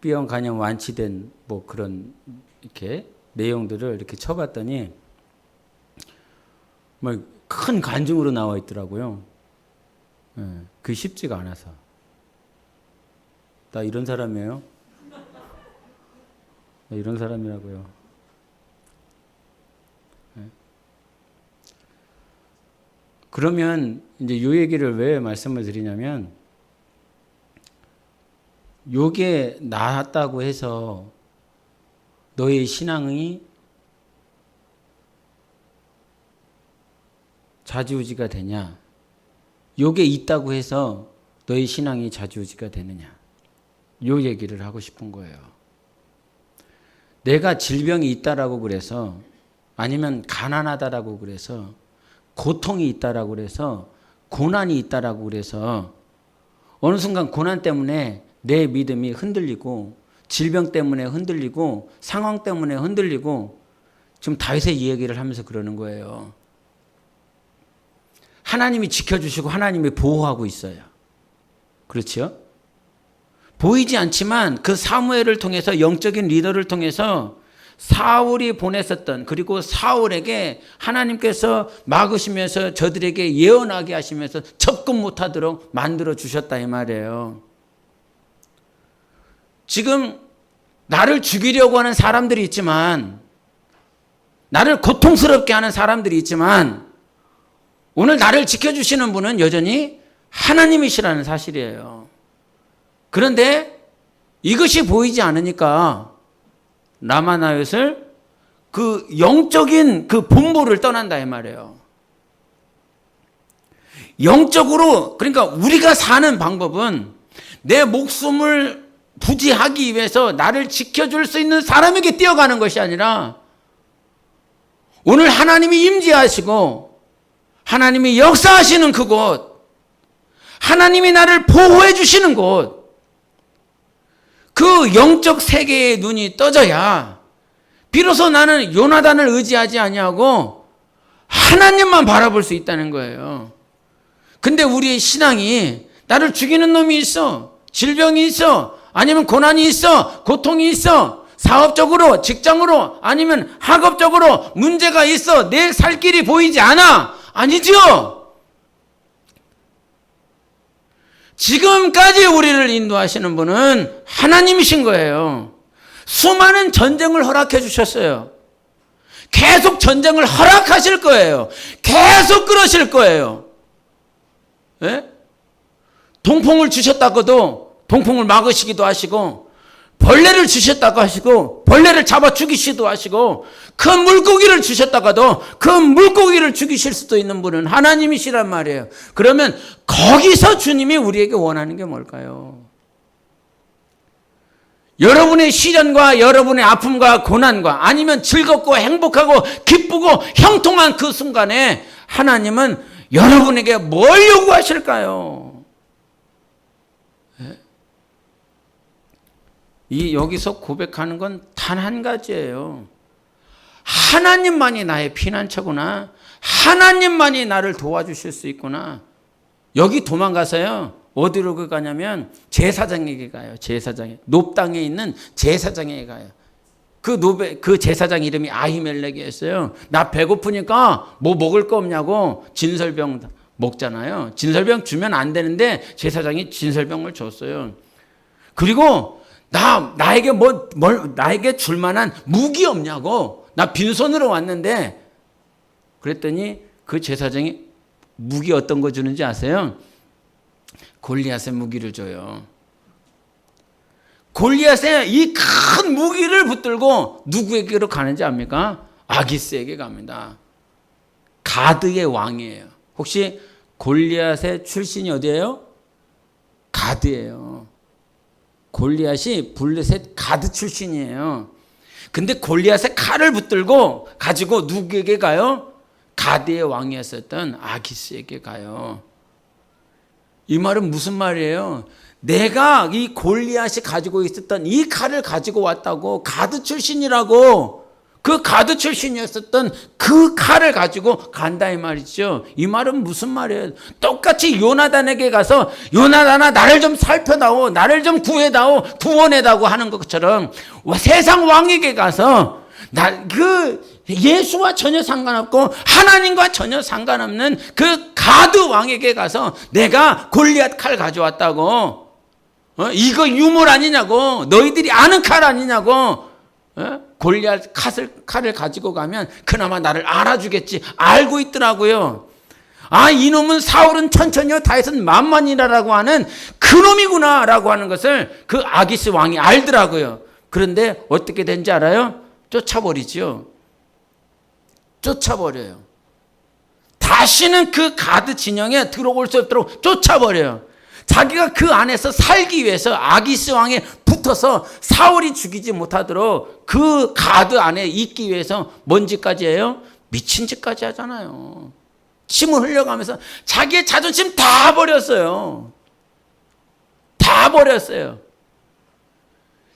B형 간염 완치된 뭐 그런 이렇게 내용들을 이렇게 쳐봤더니 뭐 큰 간증으로 나와 있더라고요. 예, 그게 쉽지가 않아서. 나 이런 사람이에요. 나 이런 사람이라고요. 예. 그러면 이제 요 얘기를 왜 말씀을 드리냐면 요게 나았다고 해서 너의 신앙이 좌지우지가 되냐? 요게 있다고 해서 너의 신앙이 좌지우지가 되느냐? 요 얘기를 하고 싶은 거예요. 내가 질병이 있다라고 그래서 아니면 가난하다라고 그래서 고통이 있다라고 그래서 고난이 있다라고 그래서 어느 순간 고난 때문에 내 믿음이 흔들리고 질병 때문에 흔들리고 상황 때문에 흔들리고 지금 다윗의 이 얘기를 하면서 그러는 거예요. 하나님이 지켜주시고 하나님이 보호하고 있어요. 그렇죠? 보이지 않지만 그 사무엘을 통해서 영적인 리더를 통해서 사울이 보냈었던 그리고 사울에게 하나님께서 막으시면서 저들에게 예언하게 하시면서 접근 못하도록 만들어 주셨다 이 말이에요. 지금 나를 죽이려고 하는 사람들이 있지만 나를 고통스럽게 하는 사람들이 있지만 오늘 나를 지켜주시는 분은 여전히 하나님이시라는 사실이에요. 그런데 이것이 보이지 않으니까 라마나옙을 그 영적인 그 본부를 떠난다 이 말이에요. 영적으로 그러니까 우리가 사는 방법은 내 목숨을 부지하기 위해서 나를 지켜줄 수 있는 사람에게 뛰어가는 것이 아니라 오늘 하나님이 임재하시고 하나님이 역사하시는 그곳 하나님이 나를 보호해 주시는 곳, 그 영적 세계의 눈이 떠져야 비로소 나는 요나단을 의지하지 아니하고 하나님만 바라볼 수 있다는 거예요. 근데 우리의 신앙이 나를 죽이는 놈이 있어, 질병이 있어, 아니면 고난이 있어, 고통이 있어, 사업적으로, 직장으로, 아니면 학업적으로 문제가 있어, 내 살 길이 보이지 않아. 아니죠. 지금까지 우리를 인도하시는 분은 하나님이신 거예요. 수많은 전쟁을 허락해 주셨어요. 계속 전쟁을 허락하실 거예요. 계속 그러실 거예요. 예? 동풍을 주셨다고도 동풍을 막으시기도 하시고, 벌레를 주셨다고 하시고 벌레를 잡아 죽이시기도 하시고, 큰 물고기를 주셨다가도 그 물고기를 죽이실 수도 있는 분은 하나님이시란 말이에요. 그러면 거기서 주님이 우리에게 원하는 게 뭘까요? 여러분의 시련과 여러분의 아픔과 고난과 아니면 즐겁고 행복하고 기쁘고 형통한 그 순간에 하나님은 여러분에게 뭘 요구하실까요? 여기서 고백하는 건 단 한 가지예요. 하나님만이 나의 피난처구나. 하나님만이 나를 도와주실 수 있구나. 여기 도망가서요, 어디로 가냐면 제사장에게 가요. 제사장에, 놉 땅에 있는 제사장에게 가요. 그 제사장 이름이 아히멜렉이었어요. 나 배고프니까 뭐 먹을 거 없냐고 진설병 먹잖아요. 진설병 주면 안 되는데 제사장이 진설병을 줬어요. 그리고 나에게 줄 만한 무기 없냐고. 나 빈손으로 왔는데. 그랬더니 그 제사장이 무기 어떤 거 주는지 아세요? 골리앗의 무기를 줘요. 골리앗의 이 큰 무기를 붙들고 누구에게로 가는지 압니까? 아기스에게 갑니다. 가드의 왕이에요. 혹시 골리앗의 출신이 어디예요? 가드예요. 골리앗이 블레셋 가드 출신이에요. 근데 골리앗의 칼을 붙들고 가지고 누구에게 가요? 가드의 왕이었었던 아기스에게 가요. 이 말은 무슨 말이에요? 내가 이 골리앗이 가지고 있었던 이 칼을 가지고 왔다고, 가드 출신이라고, 그 가드 출신이었었던 그 칼을 가지고 간다 이 말이죠. 이 말은 무슨 말이에요? 똑같이 요나단에게 가서 요나단아 나를 좀 살펴다오, 나를 좀 구해다오, 구원해다오 하는 것처럼 세상 왕에게 가서 예수와 전혀 상관없고 하나님과 전혀 상관없는 그 가드 왕에게 가서 내가 골리앗 칼 가져왔다고, 이거 유물 아니냐고, 너희들이 아는 칼 아니냐고, 골리앗 칼을 가지고 가면 그나마 나를 알아주겠지. 알고 있더라고요. 아, 이놈은 사울은 천천히요, 다윗은 만만이라고 하는 그놈이구나 라고 하는 것을 그 아기스 왕이 알더라고요. 그런데 어떻게 된지 알아요? 쫓아버리죠. 쫓아버려요. 다시는 그 가드 진영에 들어올 수 없도록 쫓아버려요. 자기가 그 안에서 살기 위해서 아기스 왕에 붙어서 사울이 죽이지 못하도록 그 가드 안에 있기 위해서 뭔 짓까지 해요? 미친 짓까지 하잖아요. 침을 흘려가면서 자기의 자존심 다 버렸어요. 다 버렸어요.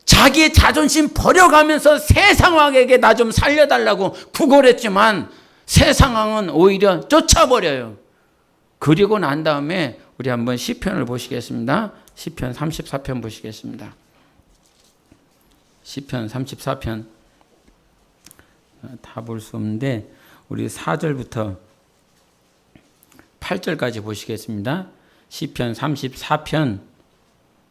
자기의 자존심 버려가면서 세상 왕에게 나 좀 살려달라고 구걸했지만 세상 왕은 오히려 쫓아버려요. 그리고 난 다음에 우리 한번 시편을 보시겠습니다. 시편 34편 보시겠습니다. 시편 34편 다 볼 수 없는데 우리 4절부터 8절까지 보시겠습니다. 시편 34편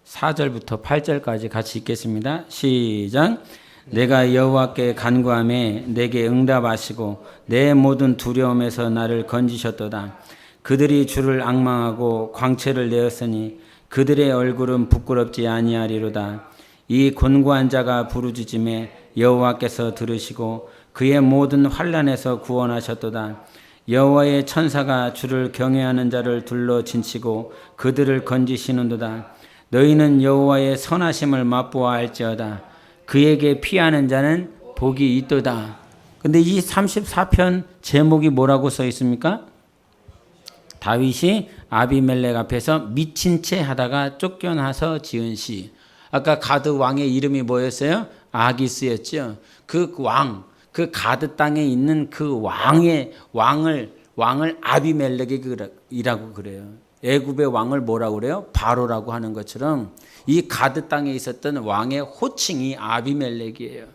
4절부터 8절까지 같이 읽겠습니다. 시작. 내가 여호와께 간구하매 내게 응답하시고 내 모든 두려움에서 나를 건지셨도다. 그들이 주를 앙망하고 광채를 내었으니 그들의 얼굴은 부끄럽지 아니하리로다. 이 곤고한 자가 부르짖음에 여호와께서 들으시고 그의 모든 환난에서 구원하셨도다. 여호와의 천사가 주를 경외하는 자를 둘러 진치고 그들을 건지시는도다. 너희는 여호와의 선하심을 맛보아 알지어다. 그에게 피하는 자는 복이 있도다. 근데 이 34편 제목이 뭐라고 써 있습니까? 다윗이 아비멜렉 앞에서 미친 채 하다가 쫓겨나서 지은 시. 아까 가드 왕의 이름이 뭐였어요? 아기스였죠. 그 왕, 그 가드 땅에 있는 그 왕을 아비멜렉이라고 그래요. 애굽의 왕을 뭐라고 그래요? 바로라고 하는 것처럼 이 가드 땅에 있었던 왕의 호칭이 아비멜렉이에요.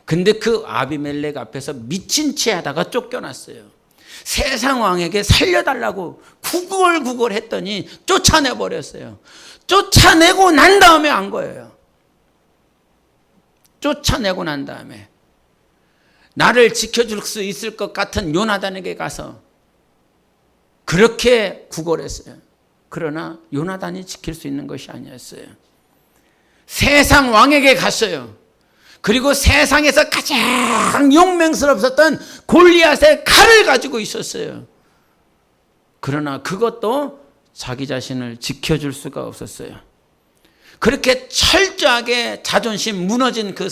근데 그 아비멜렉 앞에서 미친 채 하다가 쫓겨났어요. 세상 왕에게 살려달라고 구걸구걸 했더니 쫓아내버렸어요. 쫓아내고 난 다음에 한 거예요. 쫓아내고 난 다음에 나를 지켜줄 수 있을 것 같은 요나단에게 가서 그렇게 구걸했어요. 그러나 요나단이 지킬 수 있는 것이 아니었어요. 세상 왕에게 갔어요. 그리고 세상에서 가장 용맹스럽었던 골리앗의 칼을 가지고 있었어요. 그러나 그것도 자기 자신을 지켜줄 수가 없었어요. 그렇게 철저하게 자존심 무너진 그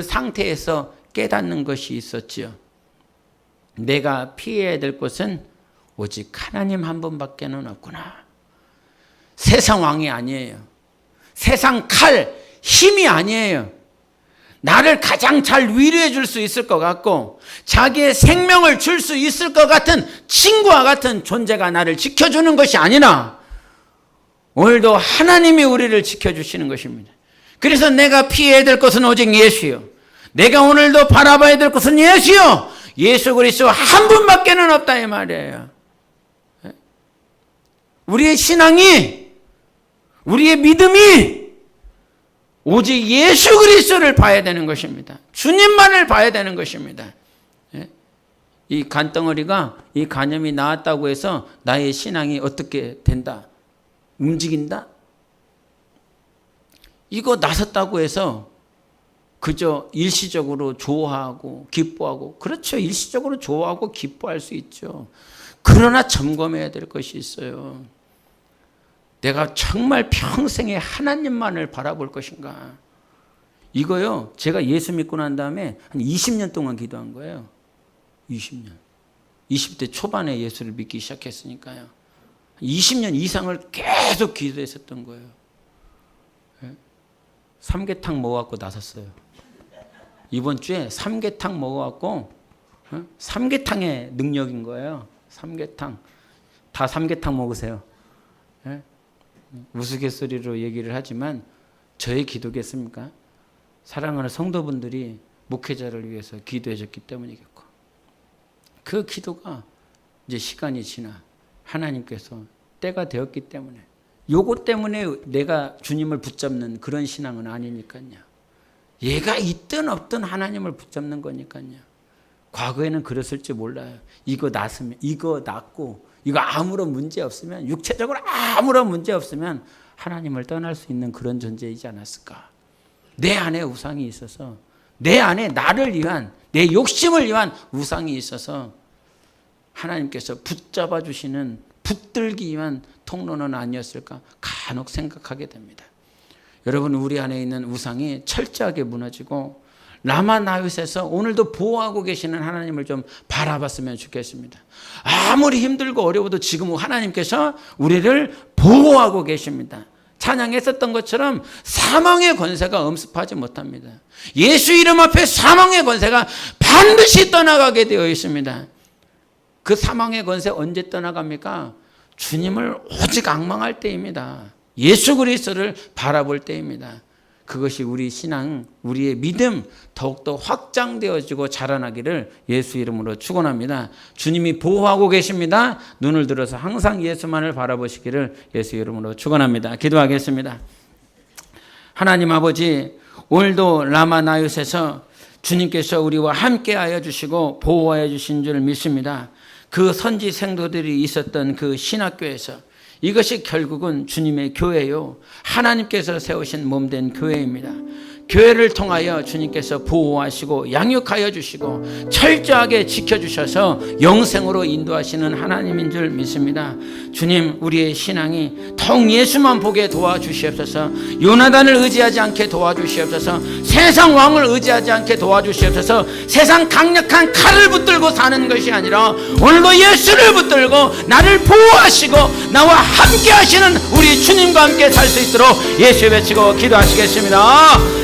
상태에서 깨닫는 것이 있었지요. 내가 피해야 될 것은 오직 하나님 한 분밖에는 없구나. 세상 왕이 아니에요. 세상 칼, 힘이 아니에요. 나를 가장 잘 위로해 줄 수 있을 것 같고 자기의 생명을 줄 수 있을 것 같은 친구와 같은 존재가 나를 지켜주는 것이 아니라 오늘도 하나님이 우리를 지켜주시는 것입니다. 그래서 내가 피해야 될 것은 오직 예수요. 내가 오늘도 바라봐야 될 것은 예수요. 예수 그리스도 한 분밖에는 없다 이 말이에요. 우리의 신앙이, 우리의 믿음이 오직 예수 그리스도를 봐야 되는 것입니다. 주님만을 봐야 되는 것입니다. 이 간덩어리가 이 간염이 나았다고 해서 나의 신앙이 어떻게 된다? 움직인다? 이거 나섰다고 해서 그저 일시적으로 좋아하고 기뻐하고, 그렇죠. 일시적으로 좋아하고 기뻐할 수 있죠. 그러나 점검해야 될 것이 있어요. 내가 정말 평생에 하나님만을 바라볼 것인가? 이거요, 제가 예수 믿고 난 다음에 한 20년 동안 기도한 거예요. 20년. 20대 초반에 예수를 믿기 시작했으니까요. 20년 이상을 계속 기도했었던 거예요. 삼계탕 먹어갖고 나섰어요. 이번 주에 삼계탕 먹어갖고, 삼계탕의 능력인 거예요. 삼계탕. 다 삼계탕 먹으세요. 우스갯소리로 얘기를 하지만 저의 기도겠습니까? 사랑하는 성도분들이 목회자를 위해서 기도해 줬기 때문이겠고, 그 기도가 이제 시간이 지나 하나님께서 때가 되었기 때문에, 요거 때문에 내가 주님을 붙잡는 그런 신앙은 아니니까요. 얘가 있든 없든 하나님을 붙잡는 거니까요. 과거에는 그랬을지 몰라요. 이거 낳고 이거 아무런 문제 없으면, 육체적으로 아무런 문제 없으면 하나님을 떠날 수 있는 그런 존재이지 않았을까. 내 안에 우상이 있어서, 내 안에 나를 위한, 내 욕심을 위한 우상이 있어서 하나님께서 붙잡아 주시는, 붙들기 위한 통로는 아니었을까 간혹 생각하게 됩니다. 여러분, 우리 안에 있는 우상이 철저하게 무너지고 라마나윗에서 오늘도 보호하고 계시는 하나님을 좀 바라봤으면 좋겠습니다. 아무리 힘들고 어려워도 지금 하나님께서 우리를 보호하고 계십니다. 찬양했었던 것처럼 사망의 권세가 엄습하지 못합니다. 예수 이름 앞에 사망의 권세가 반드시 떠나가게 되어 있습니다. 그 사망의 권세 언제 떠나갑니까? 주님을 오직 앙망할 때입니다. 예수 그리스도를 바라볼 때입니다. 그것이 우리 신앙, 우리의 믿음 더욱더 확장되어지고 자라나기를 예수 이름으로 축원합니다. 주님이 보호하고 계십니다. 눈을 들어서 항상 예수만을 바라보시기를 예수 이름으로 축원합니다. 기도하겠습니다. 하나님 아버지, 오늘도 라마나윗에서 주님께서 우리와 함께하여 주시고 보호하여 주신 줄 믿습니다. 그 선지 생도들이 있었던 그 신학교에서 이것이 결국은 주님의 교회요, 하나님께서 세우신 몸된 교회입니다. 교회를 통하여 주님께서 보호하시고 양육하여 주시고 철저하게 지켜주셔서 영생으로 인도하시는 하나님인 줄 믿습니다. 주님, 우리의 신앙이 더욱 예수만 보게 도와주시옵소서. 요나단을 의지하지 않게 도와주시옵소서. 세상 왕을 의지하지 않게 도와주시옵소서. 세상 강력한 칼을 붙들고 사는 것이 아니라 오늘도 예수를 붙들고 나를 보호하시고 나와 함께 하시는 우리 주님과 함께 살 수 있도록 예수 외치고 기도하시겠습니다.